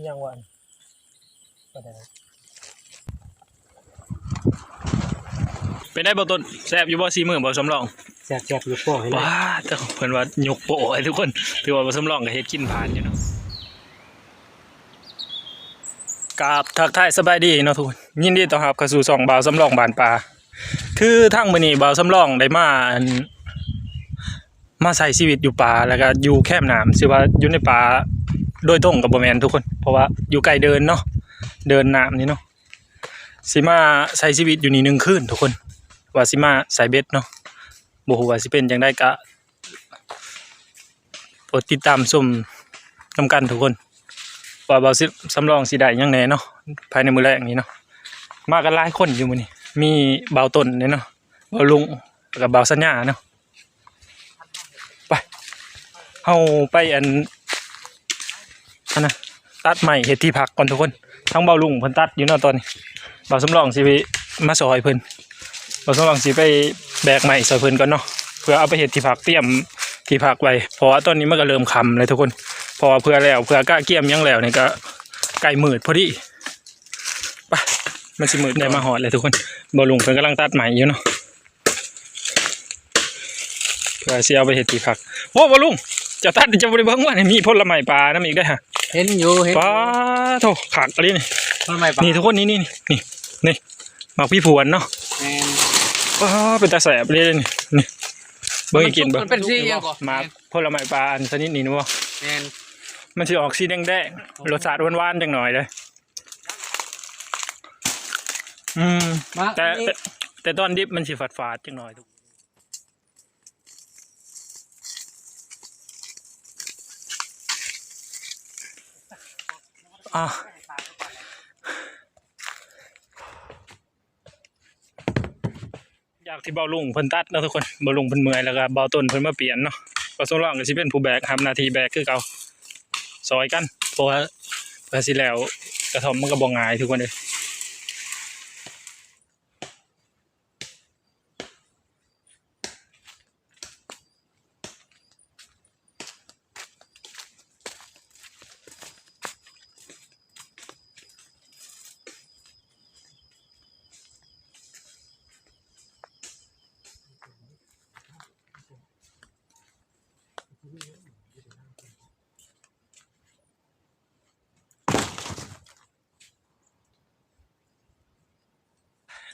ยังวันเป็นได้บ่ต้นแซ่บอยู่บ่ซีมือบ่สำรองแซ่บอยู่โป้ให้เลยว้าแต่เพิ่นว่ายกโป้ให้ทุกคนถือว่าบ่สำรองก็เฮ็ดกินผ่านอยู่เนาะกราบทักทายสบายดีเนาะทุกคนยินดีต้อนรับเข้าสู่ช่องบ่าวสำรองบ้านป่าคือทางมื้อนี้บ่าวสำรองได้มาใช้ชีวิตอยู่ป่าแล้วก็อยู่แคมป์น้ำสิว่าอยู่ในป่าโดยตรงก็บ่แม่นทุกคนเพราะว่าอยู่ไกลเดินเนาะเดินน้ำนี่เนาะสิมาใช้ชีวิตอยู่นี่1คืนทุกคนว่าสิมาใส่เบ็ดเนาะบ่ฮู้ว่าสิเป็นจังได๋ก็โปรดติดตามชมนำกันทุกคนว่าบ่าวสิสำรองสิได้หยังแหน่เนาะภายในมื้อแรกนี้เนาะมากันหลายคนอยู่มื้อนี้มีบ่าวต้นเนาะบ่าวลุงแล้วก็บ่าวสัญญาเนาะไปเฮาไปอันน่ะตัดไม้เฮ็ดที่พักก่อนทุกคนทั้งบ่าวลุงเพิ่นตัดอยู่เนาะตอนนี้บ่าวสำรองสิมาซอยเพิ่นบ่าวสำรองสิไปแบกไม้ซอยเพิ่นก่อนเนาะเพื่อเอาไปเฮ็ดที่พักเตรียมที่พักไว้เพราะว่าตอนนี้มันก็เริ่มค่ำแล้วทุกคนพอเพื่อกะเกี่ยมยังแล้วนี่ก็ใกล้มืดพอดีไปมันสิมืดได้มาฮอดเลยทุกคนบ่าวลุงเพิ่นกำลังตัดไม้อยู่เนาะเพื่อสิเอาไปเฮ็ดที่พักโอ้บ่าวลุงจะตัดจะบ่ได้เบิ่งว่ามีผลไม้ป่านำอีกได้ฮะเห็นอยู่เห็นป้าโธ่ขาดอะไรนี่นี่ทุกคนนี่หมากพี่ผวนเนาะป้าเป็นตาแสบเลยนี่เบิ่งกินเบิ่งเป็นสียังก่อนหมากผลไม้ปลาอันชนิดนี้นึกว่ามันสิออกสีแดงๆรสชาติหวานๆจังหน่อยเลยแต่ตอนดิบมันสิฝาดๆจังหน่อยทุกอยากที่เบาลุงเพิ่นตัดเนาะทุกคนเบาลุงเพิ่นเมื่อยแล้วก็เบาต้นเพิ่นมาเปลี่ยนเนาะก็ส่วนรองก็สิเป็นผู้แบกทำหน้าที่แบกคือเก่าซอยกันเพราะว่าเพื่อสิแล้วกระท่อมมันก็บ่ง่ายทุกคนเลย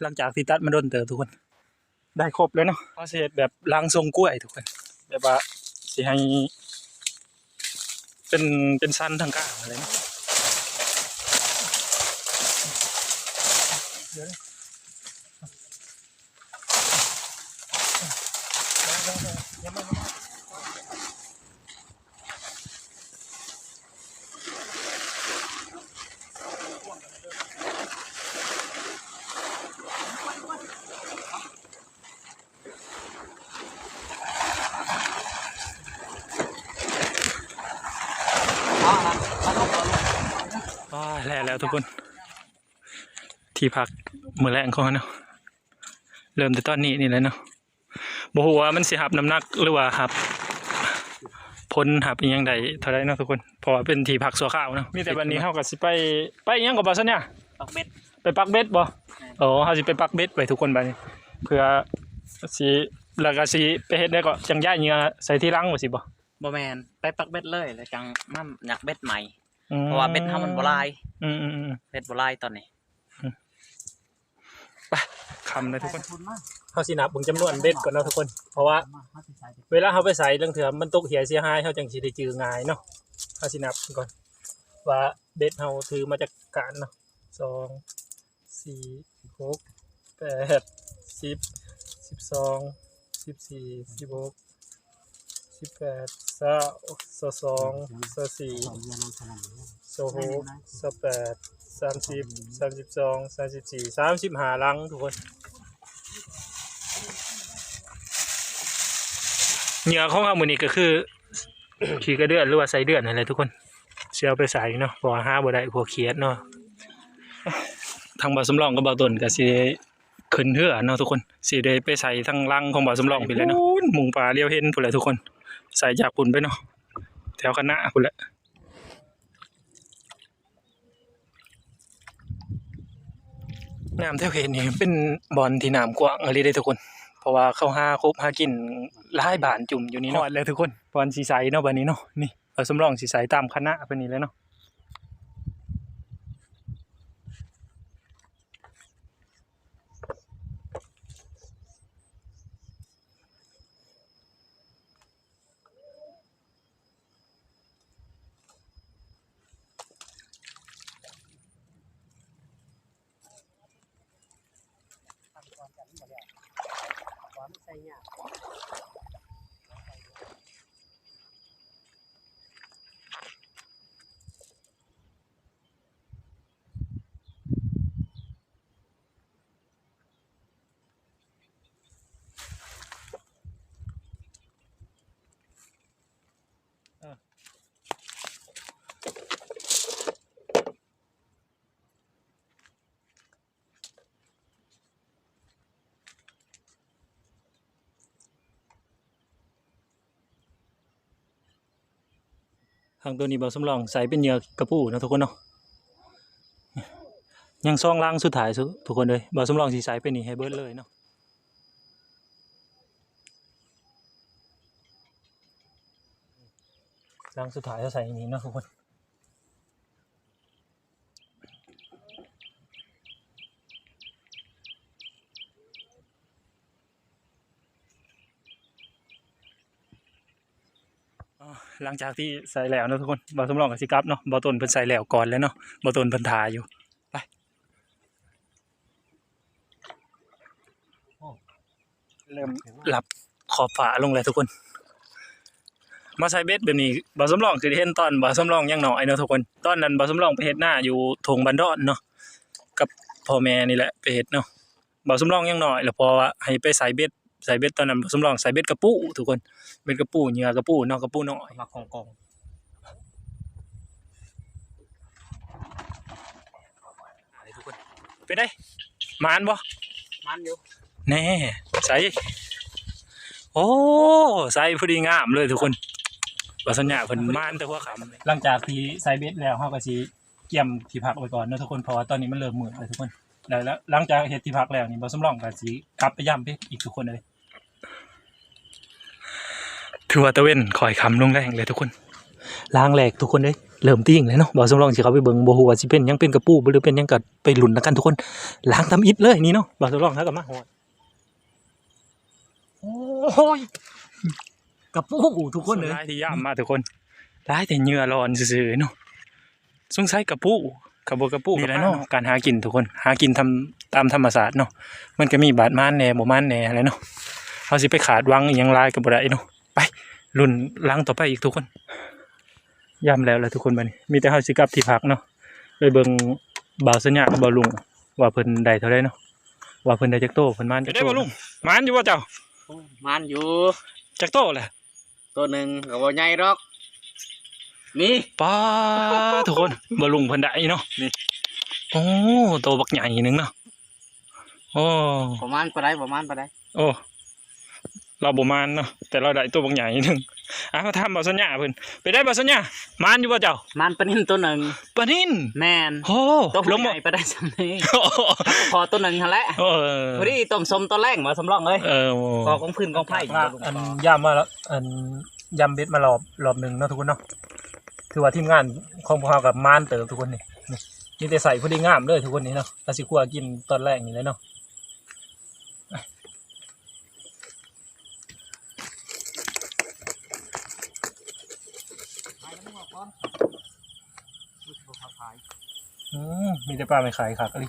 หลังจากที่ตัดมาโดนเติบทุกคนได้ครบแล้วเนาะเพราะเศษแบบล้างทรงกล้วยทุกคนแบบว่าสิให้เป็นสั้นทางกลางอะไรเนาะแล้วทุกคนที่พักมื้อแรกของเขาเนาะเริ่มแต่ตอนนี้นี่แหละเนาะบ่ฮู้ว่ามันสิหับน้ำหนักหรือว่าหับพ้นหับอีหยังใดเท่าใดเนาะทุกคนเพราะว่าเป็นที่พักชั่วคราวเนาะมีแต่วันนี้เฮาก็สิไปอีหยังก็บ่ซั่นเนี่ยปักเบ็ดไปปักเบ็ดบ่เฮาสิไปปักเบ็ดไว้ทุกคนบัดนี้เพื่อสิแล้วก็สิไปเฮ็ดได้ก็จังย้ายเหยื่อใส่ที่รังว่าสิบ่แม่นไปปักเบ็ดเลยแล้วจังมาหยักเบ็ดใหม่เพราะว่าเบ็ดเฮามันบ่ลายเบ็ดบ่ลายตอนนี้ไปคำนะทุกคนเขาสินับเบิ่งจำนวนเบ็ดก่อนเนาะทุกคนเพราะว่าเวลาเขาไปใส่เรื่องเถื่อมันตกเหี่ยเสียหายเขาจังสิได้จือง่ายเนาะเขาสินับก่อนว่าเบ็ดเขาถือมาจากการเนาะ2 4 6 8 10 12 14 16 18 22 24 26 28 30 32 34 35ลังทุกคนเหยื่อของเรามื้อนี้ก็คือ ขี่กระเดือนหรือว่าใส่เดือนอะไรทุกคนเสียเอาไปใส่เนาะเพราะว่าหาบ่ได้พวกเขียดเนาะทางบ่าวสำรองกับบ่าวต้นก็สิได้ขึ้นเรือเนาะทุกคนสิได้ไปใส่ทางลังของบ่าวสำรองไปเลยเนาะหมุงปลาเลี้ยวเห็นพุ่นแหละทุกคนใส่จากพุ่นไปเนาะแถวคณะพุ่นแหละน้ำแถวเขตนี่เป็นบ่อนที่น้ำกว้างอะไรได้ทุกคนเพราะว่าเขาหาคบหากินหลายบ้านจุ่มอยู่นี่เนาะแล้วทุกคนบ่อนสีใสเนาะบัดนี้เนาะนี่บ่าวสำรองสีใสตามคณะเพิ่นนี่เลยเนาะ ทางตัวนี้บ่าวสำรองใส่เป็นเหยื่อกระปูนะทุกคนเนาะยังซองล่างสุดท้ายทุกคนเลยบ่าวสำรองสิใส่เป็นนี่ให้เบิดเลยเนาะล่างสุดท้ายจะใส่อย่างนี้เนาะทุกคนหลังจากที่ใส่แล้วเนาะทุกคนบ่าวสำรองกับสิกลับเนาะบ่าวต้นเพิ่นใส่แล้วก่อนแล้วเนาะบ่าวต้นเพิ่นถ่ายอยู่ไปเริ่มหลับขอบฝาลงเลยทุกคนมาใส่เบ็ดแบบนี้บ่าวสำรองคือเห็นตอนบ่าวสำรองยังน้อยเนาะทุกคนตอนนั้นบ่าวสำรองไปเฮ็ดหน้าอยู่ทงบันดอนเนาะกับพ่อแม่นี่แหละไปเฮ็ดเนาะบ่าวสำรองยังน้อยแล้วพอว่าให้ไปใส่เบ็ดตอนนั้นบ่าวสำรองใส่เบ็ดกระปูทุกคนเบ็ดกระปูเหยื่อกระปูเนาะกระปูน้อย มาของกอง ทุกคนไปได้มานบ่ มันอยู่ แน่ใส่โอ้ใส่พอดีงามเลยทุกคนว่าสัญญาเพิ่นมานแต่หัวค่ำหลังจากที่ใส่เบ็ดแล้วเฮาก็สิเกี่ยมที่พักไว้ก่อนเนาะทุกคนเพราะว่าตอนนี้มันเริ่มมืดแล้วทุกคนแล้วหลังจากเฮ็ดที่พักแล้วนี่บ่สำรองก็สิกลับไปย่ำไปอีกทุกคนเลยถือว่าตะเว้นคอยคำลงแรงเลยทุกคนล้างแหลกทุกคนเลยเริ่มติ้งเลยเนาะบ่สำรองสิเข้าไปเบิ่งบ่ฮู้ว่าสิเป็นหยังเป็นกระปูบ่หรือเป็นหยังก็ไปลุ้นกันทุกคนล้างทำอิฐเลยนี่เนาะบ่สำรองเฮาก็มาฮอดโอ้ยกระปูทุกคนเลยที่ย่ำมาทุกคนได้แต่เหงื่อร้อนซื่อๆเนาะสงสัยกระปูนี่แหละเนาะการหากินทุกคนหากินทำตามธรรมชาติเนาะมันก็มีบาดม่านแหน่บ่ม่านแหน่อะไรเนาะเฮาสิไปขาดวังอีหยังหลายก็บ่ได้เนาะไปลุ้นล้างต่อไปอีกทุกคนย่ำแล้วล่ะทุกคนบัดนี้มีแต่เฮาสิกลับที่พักเนาะไปเบิ่งบ่าวสัญญากับบ่าวลุงว่าเพิ่นได้เท่าใดเนาะว่าเพิ่นได้จักโตเพิ่นมานจักโตได้บ่ลุงมานอยู่บ่เจ้า มันอยู่ จักโตแหละ ตัวหนึ่งก็บ่ใหญ่หรอกนี่ ป้าทุกคนบ่ลุงเพิ่นได้เนาะนี่โอ้โตบักใหญ่นึงเนาะโอ้ ประมาณปานใดประมาณปานใด โอ้เราบ่มานเนาะแต่เราได้ตัวบักใหญ่นึงมาถามบ่าวสัญญาเพิ่นไปได้บ่าวสัญญามานอยู่บ่เจ้า มันปลานิ่นตัวหนึ่ง ปลานิน แม่น โอ้ ตัว ลง ให บ่ ญ่ปานใดซำนี้พอตัวหนึ่งหั่นแหละ เออ พอดีต้มส้มตัวแรงมาสำรองเลย เออ กองพื้นกองไผ่อยู่ อันย่ำมาแล้วอันย่ำเบ็ดมารอบหนึ่งเนาะทุกคนเนาะคือว่าทีมงานของพวกเรากับมานเติบทุกคนนี่นี่แต่ใส่พอดีงามเลยทุกคนนี่เนาะอาสิคัวกินตอนแรกนี่เลยเนาะมีแต่ปลาไม่ขายค่ะก็ดิ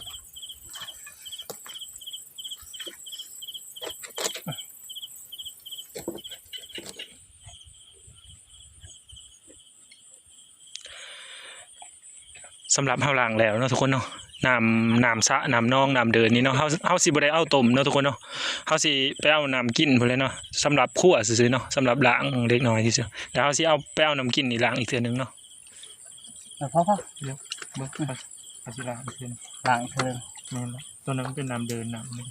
สำหรับเฮาล้างแล้วเนาะทุกคนเนาะน้ำสระน้ำนองน้ำเดินนี่เนาะเฮาสิบ่ได้เอาต้มเนาะทุกคนเนาะเฮาสิไปเอาน้ำกินพุ่นเลยเนาะสำหรับคั่วซื่อๆเนาะสำหรับล้างเล็กน้อยซื่อๆแล้วเฮาสิเอาไปเอาน้ำกินนี่ล้างอีกเทื่อนึงเนาะ พ่อ เดี๋ยวเบิ่งเฮาสิล้างอีกเทื่อนึง ล้างเทิง แม่นบ่ตัวนั้นมันเป็นน้ำเดินน้ำนึง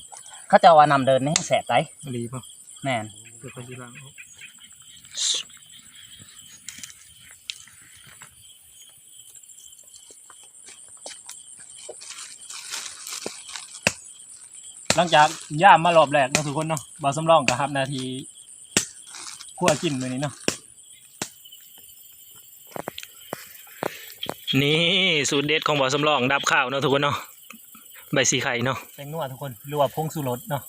เขาจะว่านำเดินนี่แสบไต อีหลีบ่ แม่น เดี๋ยวเฮาสิล้างออกหลังจากย่ามมารอบแรกเนาะทุกคนเนาะบ่สำรองก็รับหน้าที่คั่วกินมื้อนี้เนาะนี่สูตรเด็ดของบ่สำรองดับข้าวเนาะทุกคนเนาะใบสีไข่เนาะแป้งนัวทุกคนหรือว่าผงชูรสเนาะ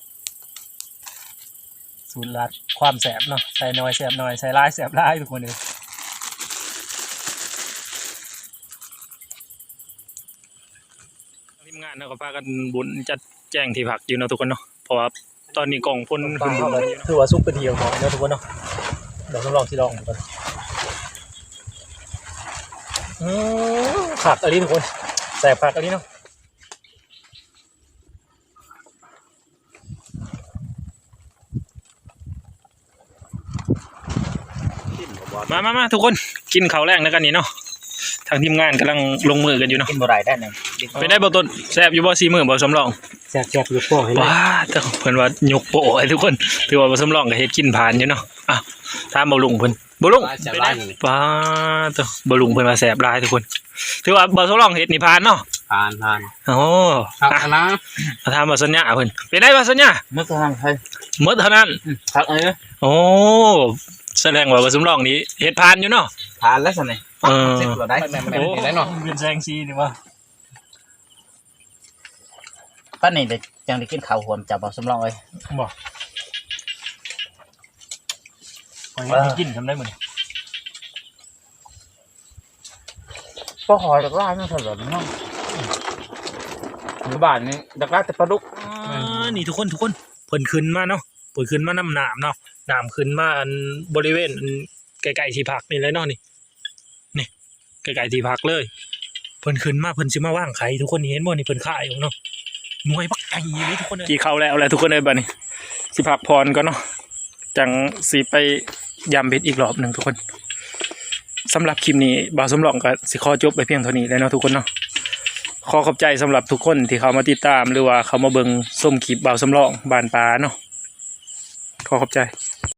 สูตรลัดความแสบเนาะใส่น้อยแสบน้อยใส่หลายแสบหลายทุกคนเลยทีมงานเนาะก็พากันบุญจัดแจ้งที่พักอยู่เนาะทุกคนเนาะเพราะว่าตอนนี้กล่องพ่นขึ้นบุญคือว่าซุปเป็นเทียวของเนาะทุกคนเนาะเดี๋ยวทดลองที่ลองก่อนผักอะไรทุกคนแสบผักอะไรเนาะมาทุกคนกินข้าวแรกแล้วกันนี่เนาะทางทีมงานกำลังลงมือกันอยู่เนาะ กินบ่ได้ได้นึง เป็นได้บ่ต้นแซ่บอยู่บ่4 มื้อบ่สำรอง แสบอยู่พ่อให้เลย ว้าแต่เพิ่นว่ายกโปะให้ทุกคนถือว่าบ่สำรองก็เฮ็ดกินผ่านอยู่เนาะอ่ะถามบ่ลุงเพิ่นบ่ลุงเป็นได้ว้าแต่บ่ลุงเพิ่นว่าแซ่บหลายทุกคนถือว่าบ่สำรองเฮ็ดนี่ผ่านเนาะ ผ่าน โอ้ ผักนะ มาถามบ่สัญญาเพิ่นเป็นได้บ่สัญญา เมื่อทางใคร หมดเท่านั้น ผักอะไร โอ้แสดงว่าบ่สำรองนี่เฮ็ดผ่านอยู่เนาะ ผ่านแล้วสิเนี่ย เออ เสร็จบ่ได้แม่นๆแล้วเนาะ เป็นแซงซีนี่ว่า ป้านนี่เดี๋ยวจังได้กินข้าวหวมจับบ่สำรองเอ้ย บ่ขอให้กินทำได้มื้อนี้ ก็หอยแล้วก็ร้านนั่นเถอะเนาะบ้านนี้ดักลาแต่ปลาดุก นี่ทุกคนเพิ่นขึ้นมาเนาะเพิ่นขึ้นมาน้ำน้ำเนาะน้ำขึ้นมาอันบริเวณอันไกลๆที่พักนี่เลยเนาะนี่ไกลๆที่พักเลยเพิ่นขึ้นมาเพิ่นสิมาว่างไข่ทุกคนเห็นบ่นี่เพิ่นขายอยู่เนาะหน่วยบักไก่เลยทุกคนกี่เข้าแล้วทุกคนเลยบัดนี้สิพักพรก่อนเนาะจังสิไปยามเบ็ดอีกรอบหนึงทุกคนสำหรับคลิปนี้บ่าวสำรองก็สิขอจบไปเพียงเท่านี้แล้วเนาะทุกคนเนาะขอขอบใจสำหรับทุกคนที่เข้ามาติดตามหรือว่าเข้ามาเบิ่งชมคลิปบ่าวสำรองบ้านปลาเนาะขอขอบใจ